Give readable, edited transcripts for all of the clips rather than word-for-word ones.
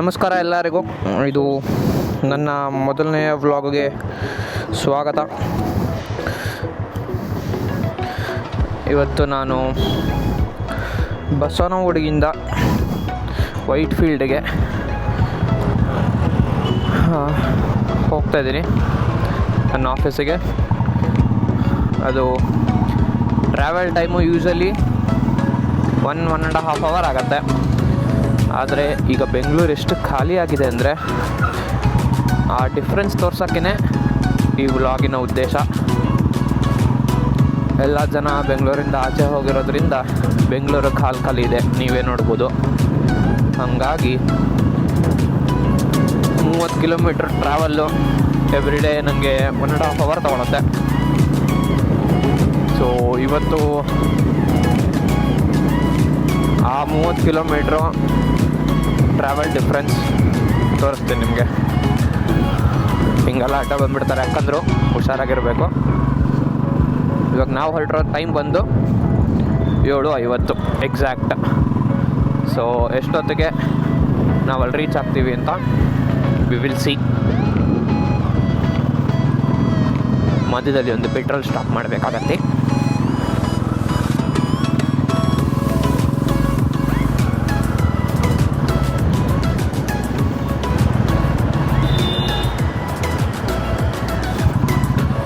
ನಮಸ್ಕಾರ ಎಲ್ಲರಿಗೂ. ಇದು ನನ್ನ ಮೊದಲನೆಯ ವ್ಲಾಗ್ಗೆ ಸ್ವಾಗತ. ಇವತ್ತು ನಾನು ಬಸವನಗುಡಿಯಿಂದ ವೈಟ್ ಫೀಲ್ಡ್ಗೆ ಹೋಗ್ತಾಯಿದ್ದೀನಿ, ನನ್ನ ಆಫೀಸಿಗೆ. ಅದು ಟ್ರಾವೆಲ್ ಟೈಮು ಯೂಶಲಿ 1.5 ಅವರ್ ಆಗುತ್ತೆ. ಆದರೆ ಈಗ ಬೆಂಗಳೂರು ಎಷ್ಟು ಖಾಲಿ ಆಗಿದೆ ಅಂದರೆ ಆ ಡಿಫ್ರೆನ್ಸ್ ತೋರ್ಸೋಕ್ಕೇ ಈ ವ್ಲಾಗಿನ ಉದ್ದೇಶ. ಎಲ್ಲ ಜನ ಬೆಂಗಳೂರಿಂದ ಆಚೆ ಹೋಗಿರೋದ್ರಿಂದ ಬೆಂಗಳೂರು ಖಾಲಿ ಇದೆ, ನೀವೇ ನೋಡ್ಬೋದು. ಹಾಗಾಗಿ 30 ಕಿಲೋಮೀಟ್ರ್ ಟ್ರಾವೆಲ್ಲು ಎವ್ರಿ ಡೇ ನನಗೆ 1.5 ಅವರ್ ತೊಗೊಳುತ್ತೆ. ಸೊ ಇವತ್ತು ಆ 30 ಕಿಲೋಮೀಟ್ರು ಟ್ರಾವೆಲ್ ಡಿಫ್ರೆನ್ಸ್ ತೋರಿಸ್ತೀನಿ ನಿಮಗೆ. ಹಿಂಗೆಲ್ಲ ಅಡ್ಡ ಬಂದುಬಿಡ್ತಾರೆ, ಯಾಕಂದ್ರು ಹುಷಾರಾಗಿರಬೇಕು. ಇವಾಗ ನಾವು ಹೊರಟಿರೋ ಟೈಮ್ ಬಂದು 7:50 ಎಕ್ಸಾಕ್ಟ್. ಸೊ ಎಷ್ಟೊತ್ತಿಗೆ ನಾವು ಅಲ್ಲಿ ರೀಚ್ ಆಗ್ತೀವಿ ಅಂತ ವಿ ವಿಲ್ ಸಿ. ಮಧ್ಯದಲ್ಲಿ ಒಂದು ಪೆಟ್ರೋಲ್ ಸ್ಟಾಪ್ ಮಾಡಬೇಕಾಗತ್ತೆ.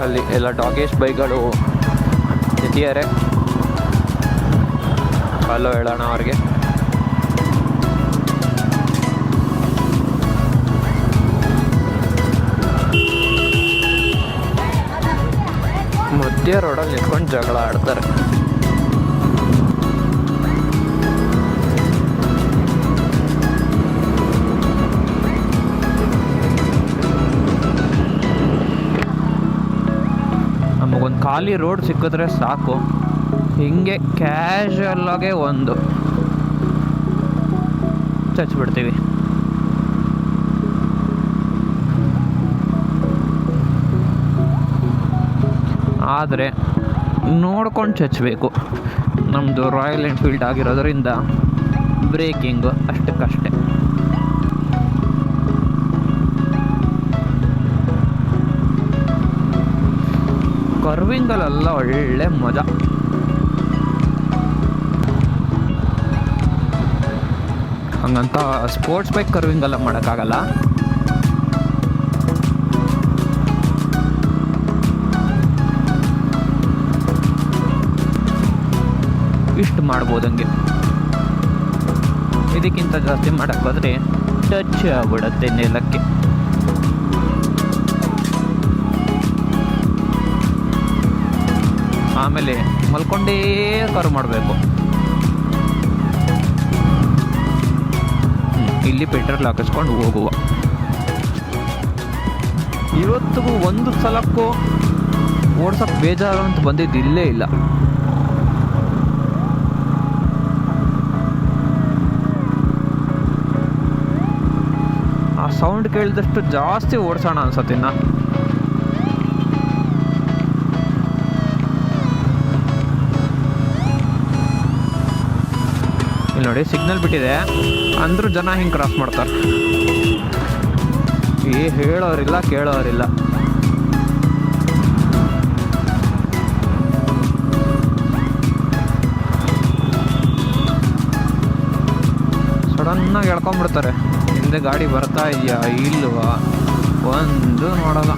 ಅಲ್ಲಿ ಎಲ್ಲ ಡಾಗೇಶ್ ಬೈಕ್ಗಳು ನಿಂತಿದ್ದಾರೆ. ಹಲೋ ಹೇಳೋಣ ಅವ್ರಿಗೆ. ಮಧ್ಯ ರೋಡಲ್ಲಿ ನಿಂತ್ಕೊಂಡು ಜಗಳ ಆಡ್ತಾರೆ. ನಮಗೊಂದು ಖಾಲಿ ರೋಡ್ ಸಿಕ್ಕಿದ್ರೆ ಸಾಕು, ಹಿಂಗೆ ಕ್ಯಾಶುವಲ್ಲಾಗೆ ಒಂದು ಚಚ್ಬಿಡ್ತೀವಿ. ಆದರೆ ನೋಡ್ಕೊಂಡು ಚಚ್ಚಬೇಕು. ನಮ್ಮದು ರಾಯಲ್ ಎನ್ಫೀಲ್ಡ್ ಆಗಿರೋದ್ರಿಂದ ಬ್ರೇಕಿಂಗು ಅಷ್ಟಕ್ಕಷ್ಟೇ. ಕರ್ವಿಂಗಲ್ಲೆಲ್ಲ ಒಳ್ಳೆ ಮಜಾ. ಹಂಗಂತ ಸ್ಪೋರ್ಟ್ಸ್ ಬೈಕ್ ಕರ್ವಿಂಗೆಲ್ಲ ಮಾಡೋಕ್ಕಾಗಲ್ಲ. ಇಷ್ಟು ಮಾಡ್ಬೋದಂಗೆ, ಇದಕ್ಕಿಂತ ಜಾಸ್ತಿ ಮಾಡೋಕ್ಕೆ ಹೋದರೆ ಟಚ್ ಆಗ್ಬಿಡತ್ತೆ ನೆಲಕ್ಕೆ. ಆಮೇಲೆ ಮಲ್ಕೊಂಡೇ ಕರು ಮಾಡಬೇಕು. ಇಲ್ಲಿ ಪೆಟ್ರೋಲ್ ಹಾಕಿಸ್ಕೊಂಡು ಹೋಗುವ. ಇವತ್ತಿಗೂ ಒಂದು ಸಲಕ್ಕೂ ಓಡ್ಸೋಕ್ಕೆ ಬೇಜಾರು ಅಂತ ಬಂದಿದ್ದು ಇಲ್ಲೇ ಇಲ್ಲ. ಆ ಸೌಂಡ್ ಕೇಳಿದಷ್ಟು ಜಾಸ್ತಿ ಓಡಿಸೋಣ ಅನ್ಸತ್ತಿನ್ನ. ಇಲ್ಲಿ ನೋಡಿ, ಸಿಗ್ನಲ್ ಬಿಟ್ಟಿದೆ ಅಂದರೂ ಜನ ಹಿಂಗೆ ಕ್ರಾಸ್ ಮಾಡ್ತಾರೆ. ಹೇಳೋರಿಲ್ಲ ಕೇಳೋರಿಲ್ಲ. ಸಡನ್ನಾಗಿ ಎಳ್ಕೊಂಬಿಡ್ತಾರೆ. ಹಿಂದೆ ಗಾಡಿ ಬರ್ತಾ ಇದೆಯಾ ಇಲ್ವಾ ಒಂದು ನೋಡಲ್ಲ.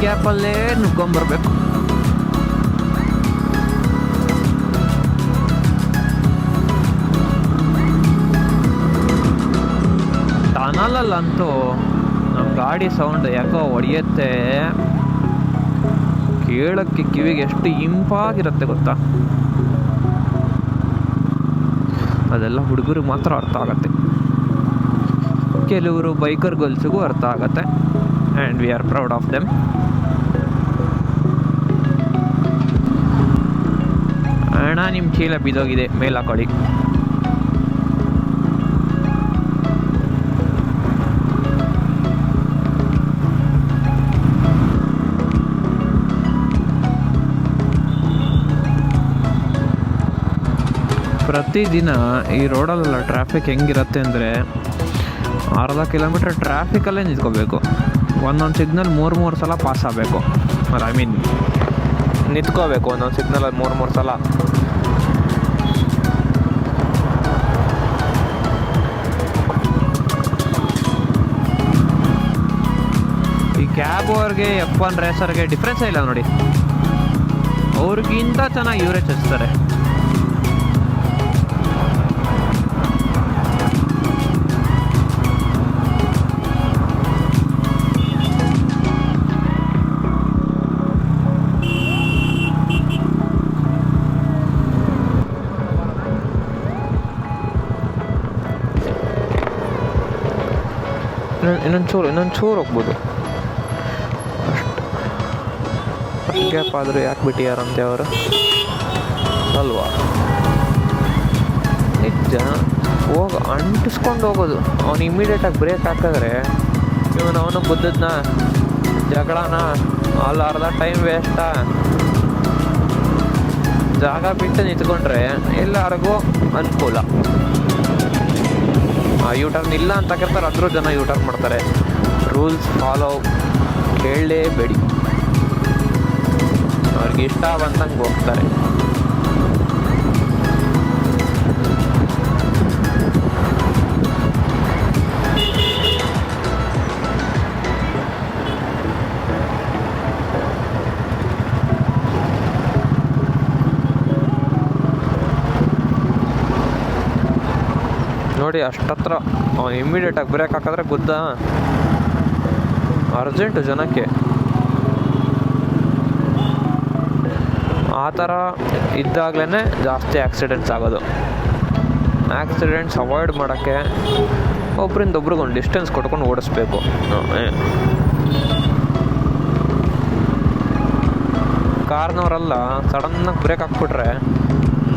ಗ್ಯಾಪಲ್ಲೇ ನುಗ್ಗೊಂಬರ್ಬೇಕು. ಟನಲಲ್ಲಂತೂ ನಮ್ಮ ಗಾಡಿ ಸೌಂಡ್ ಯಾಕೋ ಹೊಡೆಯುತ್ತೆ. ಕೇಳೋಕ್ಕೆ ಕಿವಿಗೆ ಎಷ್ಟು ಇಂಪಾಗಿರುತ್ತೆ ಗೊತ್ತಾ. ಅದೆಲ್ಲ ಹುಡುಗರಿಗೆ ಮಾತ್ರ ಅರ್ಥ ಆಗತ್ತೆ, ಕೆಲವರು ಬೈಕರ್ ಗರ್ಲ್ಸಿಗೂ ಅರ್ಥ ಆಗತ್ತೆ. And we are proud of them. ಅಣ್ಣ ನಿಮ್ಮ ಚೀಲ ಬಿದ್ದೋಗಿದೆ, ಮೇಲೆ ಹಾಕೊಳ್ಳಿ. ಪ್ರತಿದಿನ ಈ ರೋಡಲ್ಲೆಲ್ಲ ಟ್ರಾಫಿಕ್ ಹೆಂಗಿರುತ್ತೆ ಅಂದರೆ ಅರ್ಧ ಕಿಲೋಮೀಟ್ರ್ ಟ್ರಾಫಿಕಲ್ಲೇ ನಿಂತ್ಕೋಬೇಕು. ಒಂದೊಂದು ಸಿಗ್ನಲ್ ಮೂರು ಸಲ ಪಾಸ್ ಆಗಬೇಕು. ಐ ಮೀನ್ ನಿಂತ್ಕೋಬೇಕು ಒಂದೊಂದು ಸಿಗ್ನಲಲ್ಲಿ ಮೂರು ಸಲ. ಈ ಕ್ಯಾಬ್ ಅವ್ರಿಗೆ F1 ರೇಸರ್ಗೆ ಡಿಫ್ರೆನ್ಸೇ ಇಲ್ಲ ನೋಡಿ. ಅವ್ರಿಗಿಂತ ಚೆನ್ನಾಗಿ ಇವರೇ ಚಲಿಸ್ತಾರೆ. ಇನ್ನೊಂದು ಚೂರು ಹೋಗ್ಬೋದು ಅಷ್ಟು ಗ್ಯಾಪ್ ಆದರೂ ಯಾಕೆ ಬಿಟ್ಟಿಯಾರಂತೆ ಅವರು ಅಲ್ವಾ. ನಿಜ ಅಂಟಿಸ್ಕೊಂಡು ಹೋಗೋದು. ಅವನು ಇಮ್ಮಿಡಿಯೇಟಾಗಿ ಬ್ರೇಕ್ ಹಾಕಿದ್ರೆ ಅವನು ಬುದ್ಧದ್ನ ಜಗಳನ ಅಲ್ಲಿ ಅರ್ಧ ಟೈಮ್ ವೇಸ್ಟಾ. ಜಾಗ ಬಿಟ್ಟು ನಿಂತ್ಕೊಂಡ್ರೆ ಎಲ್ಲರಿಗೂ ಅನುಕೂಲ. ಯೂಟರ್ನ್ ಇಲ್ಲ ಅಂತ ಹಾಕಿರ್ತಾರೆ, ಅಂದರೂ ಜನ ಯೂಟರ್ನ್ ಮಾಡ್ತಾರೆ. ರೂಲ್ಸ್ ಫಾಲೋ ಕೇಳಲೇಬೇಡಿ, ಅವ್ರಿಗೆ ಇಷ್ಟ ಬಂದಂಗೆ ಹೋಗ್ತಾರೆ. ನೋಡಿ ಅಷ್ಟತ್ರ ಇಮ್ಮಿಡಿಯೇಟಾಗಿ ಬ್ರೇಕ್ ಹಾಕಿದ್ರೆ ಗುದ್ದ. ಅರ್ಜೆಂಟು ಜನಕ್ಕೆ. ಆ ಥರ ಇದ್ದಾಗಲೇ ಜಾಸ್ತಿ ಆಕ್ಸಿಡೆಂಟ್ಸ್ ಆಗೋದು. ಆಕ್ಸಿಡೆಂಟ್ಸ್ ಅವಾಯ್ಡ್ ಮಾಡೋಕ್ಕೆ ಒಬ್ಬರಿಂದ ಒಬ್ರಿಗೊಂದು ಡಿಸ್ಟೆನ್ಸ್ ಕೊಟ್ಕೊಂಡು ಓಡಿಸ್ಬೇಕು. ಕಾರ್ನವರೆಲ್ಲ ಸಡನ್ನಾಗಿ ಬ್ರೇಕ್ ಹಾಕ್ಬಿಟ್ರೆ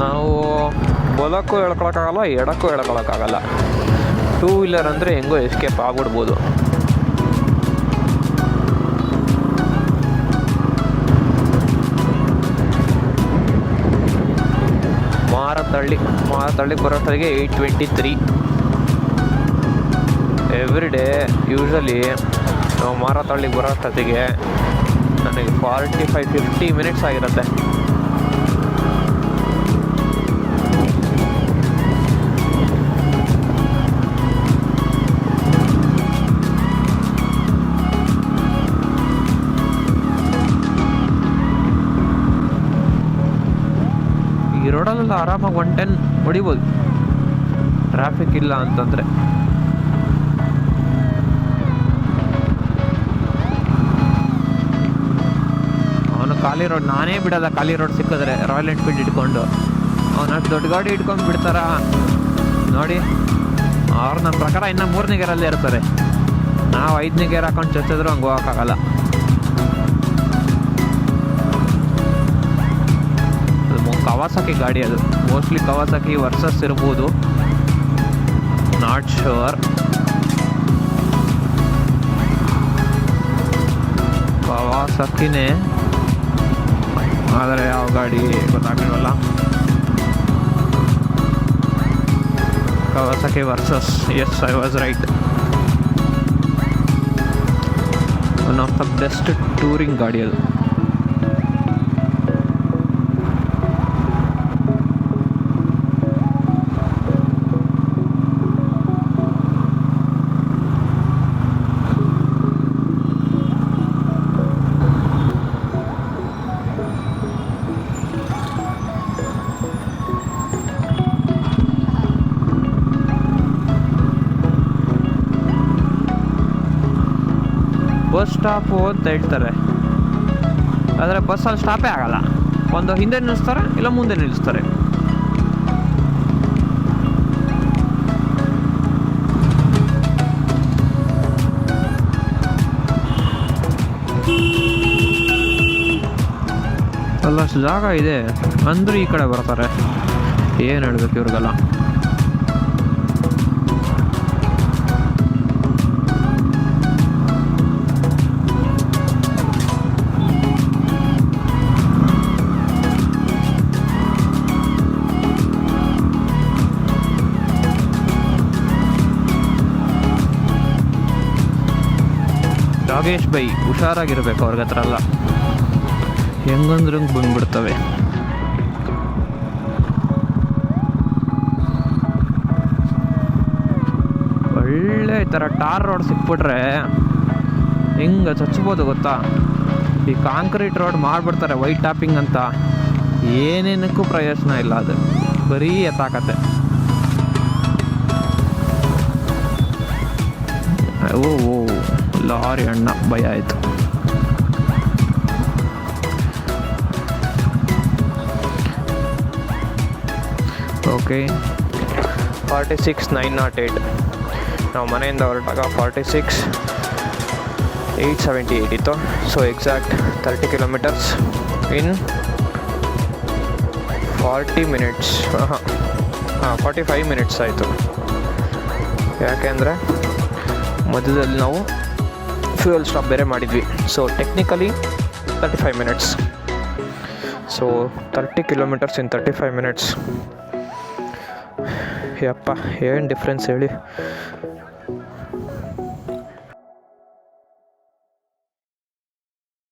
ನಾವು ಬಲಕ್ಕೂ ಹೇಳ್ಕೊಳಕ್ಕಾಗಲ್ಲ, ಎಡಕ್ಕೂ ಹೇಳ್ಕೊಳಕ್ಕಾಗಲ್ಲ. ಟೂ ವೀಲರ್ ಅಂದರೆ ಹೆಂಗೋ ಎಸ್ಕೇಪ್ ಆಗ್ಬಿಡ್ಬೋದು. ಮಾರತಳ್ಳಿ ಬರೋಷ್ಟೊತ್ತಿಗೆ 8:23. ಎವ್ರಿ ಡೇ ಯೂಶ್ವಲಿ ನಾವು ಮಾರತಳ್ಳಿಗೆ ಬರೋಷ್ಟೊತ್ತಿಗೆ ನನಗೆ 45-50 ಮಿನಿಟ್ಸ್ ಆಗಿರುತ್ತೆ. ಈ ರೋಡಲ್ಲೆಲ್ಲ ಆರಾಮಾಗಿ 110 ಹೊಡಿಬೋದು ಟ್ರಾಫಿಕ್ ಇಲ್ಲ ಅಂತಂದರೆ. ಅವನು ಖಾಲಿ ರೋಡ್, ನಾನೇ ಬಿಡಲ್ಲ ಖಾಲಿ ರೋಡ್ ಸಿಕ್ಕಿದ್ರೆ ರಾಯಲ್ ಎನ್ಫೀಲ್ಡ್ ಇಟ್ಕೊಂಡು. ಅವನು ಅಷ್ಟು ದೊಡ್ಡ ಗಾಡಿ ಇಟ್ಕೊಂಡು ಬಿಡ್ತಾರ ನೋಡಿ. ಅವ್ರು ನನ್ನ ಪ್ರಕಾರ ಇನ್ನು 3ನೇ ಗೇರಲ್ಲೇ ಇರ್ತಾರೆ. ನಾವು 5ನೇ ಗೇರ್ ಹಾಕೊಂಡು ಚಚ್ಚಿದ್ರು ಹಂಗೆ ಹೋಗೋಕ್ಕಾಗಲ್ಲ. ಕವಾಸಕಿ ಗಾಡಿ ಅದು, ಮೋಸ್ಟ್ಲಿ ಕವಾಸಕಿ ವರ್ಸಸ್ ಇರ್ಬೋದು, ನಾಟ್ ಶೋರ್. ಕವಾಸಕಿನೇ, ಆದರೆ ಯಾವ ಗಾಡಿ ಗೊತ್ತಾಗಲಿಲ್ಲ. Kawasaki Versys, yes I was right. One of the best touring ಗಾಡಿ ಅದು. ಬಸ್ ಸ್ಟಾಪು ಅಂತ ಹೇಳ್ತಾರೆ, ಆದರೆ ಬಸ್ಸಲ್ಲಿ ಸ್ಟಾಪೇ ಆಗಲ್ಲ. ಒಂದು ಹಿಂದೆ ನಿಲ್ಲಿಸ್ತಾರೆ, ಇಲ್ಲ ಮುಂದೆ ನಿಲ್ಲಿಸ್ತಾರೆ. ಅಲ್ಲಷ್ಟು ಜಾಗ ಇದೆ ಅಂದರೂ ಈ ಕಡೆ ಬರ್ತಾರೆ. ಏನು ಹೇಳ್ಬೇಕು ಇವ್ರಿಗೆಲ್ಲ. ನಾಗೇಶ್ ಬೈ ಹುಷಾರಾಗಿರ್ಬೇಕು ಅವ್ರಿಗೆ ಹತ್ರ ಎಲ್ಲ, ಹೆಂಗಂದ್ರಂಗೆ ಬಂದ್ಬಿಡ್ತವೆ. ಒಳ್ಳೆ ಈ ಥರ ಟಾರ್ ರೋಡ್ ಸಿಕ್ಬಿಟ್ರೆ ಹೆಂಗೆ ಚಚ್ಬೋದು ಗೊತ್ತಾ. ಈ ಕಾಂಕ್ರೀಟ್ ರೋಡ್ ಮಾಡಿಬಿಡ್ತಾರೆ ವೈಟ್ ಟಾಪಿಂಗ್ ಅಂತ, ಏನೇನಕ್ಕೂ ಪ್ರಯೋಜನ ಇಲ್ಲ, ಅದು ಬರೀ ಎತ್ತಾಕತ್ತೆ. ಓ ಲಾರಿ ಅಣ್ಣ ಭಯ ಆಯಿತು. ಓಕೆ 46,908 ನಾವು ಮನೆಯಿಂದ ಹೊರಟಾಗ 46,878 ಇತ್ತು. So exact 30 kilometres in 40 minutes. 45 minutes ಆಯಿತು. ಯಾಕೆಂದರೆ ಮಧ್ಯದಲ್ಲಿ ನಾವು ಫ್ಯೂಯಲ್ ಸ್ಟಾಪ್ ಬೇರೆ ಮಾಡಿದ್ವಿ. So technically 35 minutes. So 30 kilometres in 35 minutes. ಯಪ್ಪ ಏನು ಡಿಫ್ರೆನ್ಸ್ ಹೇಳಿ.